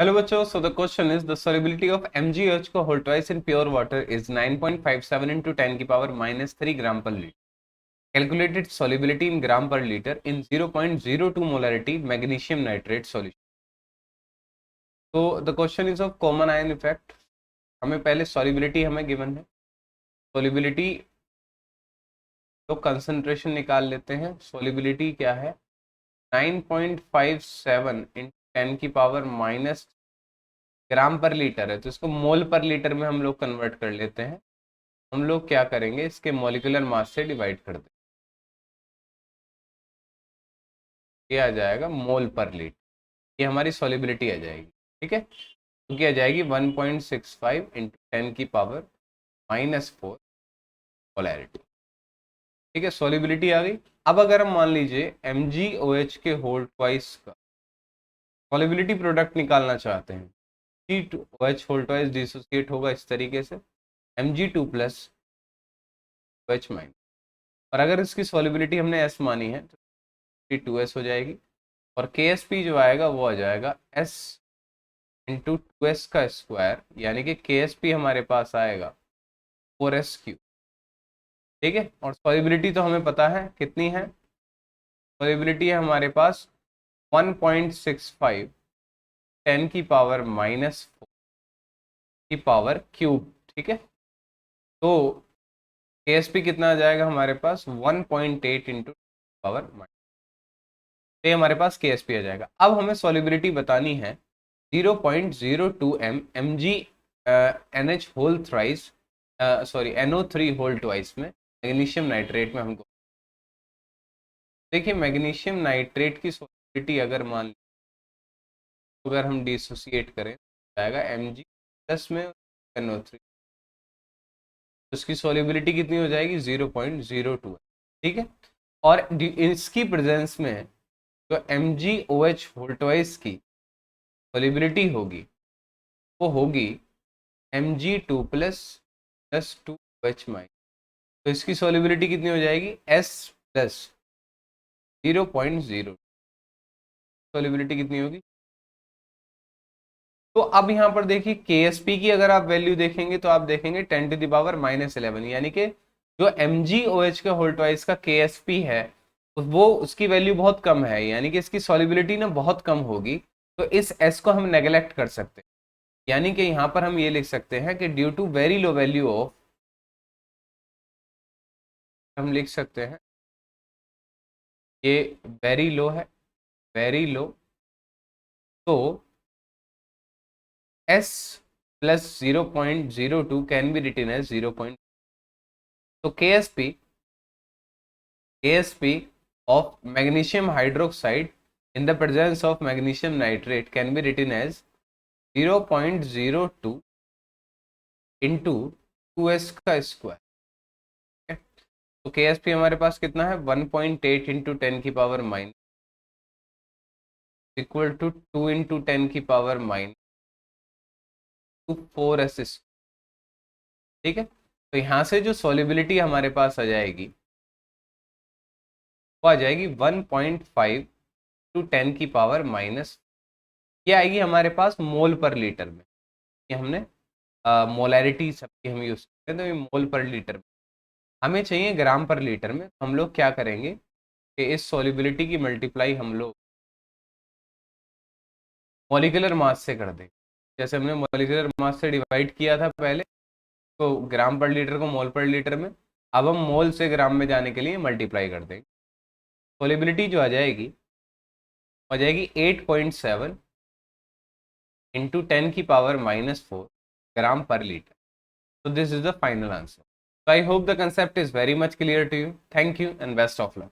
Hello बच्चों, so the question is the solubility of MgOH को whole twice in pure water is 9.57 into 10 की power -3 ग्राम पर litre. Calculated solubility in gram per liter in 0.02 molarity magnesium nitrate solution. तो the question is of common ion effect. हमें पहले solubility हमें given है. solubility तो concentration निकाल लेते हैं. solubility क्या है? 9.57 into 10 की पावर माइनस ग्राम पर लीटर है, तो इसको मोल पर लीटर में हम लोग कन्वर्ट कर लेते हैं. हम लोग क्या करेंगे, इसके मॉलिक्यूलर मास से डिवाइड कर देंगे. ये आ जाएगा मोल पर लीटर. ये हमारी सॉलिबिलिटी आ जाएगी. ठीक है, तो क्या आ जाएगी 1.65 इंटू 10 की पावर -4 पोलैरिटी. ठीक है, सॉलिबिलिटी आ गई. अब अगर हम मान लीजिए MgOH के होल ट्वाइस का सॉलिबिलिटी प्रोडक्ट निकालना चाहते हैं, G2OH होल ट्वाइस डिसोसिएट होगा इस तरीके से Mg2 प्लस OH माइनस. और अगर इसकी सॉलिबिलिटी हमने S मानी है तो 2S हो जाएगी. और KSP जो आएगा वो आ जाएगा S इंटू 2S का स्क्वायर, यानी कि KSP हमारे पास आएगा 4S क्यूब. ठीक है, और सॉलिबिलिटी तो हमें पता है कितनी है. सॉलिबिलिटी है हमारे पास 1.65 10 की पावर -4 की पावर क्यूब. ठीक है, तो KSP कितना आ जाएगा हमारे पास 1.8 इंटू पावर माइनस. ये हमारे पास KSP आ जाएगा. अब हमें सॉलिबिलिटी बतानी है 0.02 mg NH whole thrice NO3 whole twice में मैग्नीशियम नाइट्रेट में. हमको देखिए मैग्नीशियम नाइट्रेट की सॉलिबिलिटी अगर मान ली, अगर हम डिसोसिएट करें तो आएगा Mg प्लस में NO3, उसकी सॉलिबिलिटी कितनी हो जाएगी 0.02. ठीक है, और इसकी प्रेजेंस में जो MgOH होल ट्वाइस की सॉलिबिलिटी होगी वो होगी Mg2 प्लस 2OH माइनस. तो इसकी सॉलिबिलिटी कितनी हो जाएगी S प्लस 0.0. सॉलिबिलिटी कितनी होगी? तो अब यहाँ पर देखिए KSP की अगर आप वैल्यू देखेंगे तो आप देखेंगे 10 टू द पावर -11, यानी कि जो MgOH के होल ट्वाइस का KSP है वो उसकी वैल्यू बहुत कम है, यानी कि इसकी सॉलिबिलिटी ना बहुत कम होगी. तो इस S को हम नेग्लेक्ट कर सकते हैं, यानी कि यहाँ पर हम ये लिख सकते हैं कि due to very low value of, हम लिख सकते हैं ये वेरी लो है, वेरी लो. तो S plus 0.02 can be written as 0. तो KSP of magnesium hydroxide in the presence of magnesium nitrate can be written as 0.02 into 2S का square. तो KSP हमारे पास कितना है 1.8 इंटू 10 की power minus equal to 2 into 10 की power minus 4S. ठीक है, तो यहाँ से जो सॉलिबिलिटी हमारे पास आ जाएगी वो आ जाएगी 1.5 टू 10 की पावर माइनस. ये आएगी हमारे पास मोल पर लीटर में. ये हमने मोलैरिटी सबकी हम यूज करते हैं, तो ये मोल पर लीटर में. हमें चाहिए ग्राम पर लीटर में. हम लोग क्या करेंगे कि इस सॉलिबिलिटी की मल्टीप्लाई हम लोग मॉलिक्यूलर मास से कर देंगे. जैसे हमने मॉलिक्यूलर मास से डिवाइड किया था पहले, तो ग्राम पर लीटर को मोल पर लीटर में, अब हम मोल से ग्राम में जाने के लिए मल्टीप्लाई कर देंगे. सॉलिबिलिटी जो आ जाएगी 8.7 इंटू 10 की पावर -4 ग्राम पर litre. So this is the final answer. So I hope the concept is very much clear to you. Thank you and best of luck.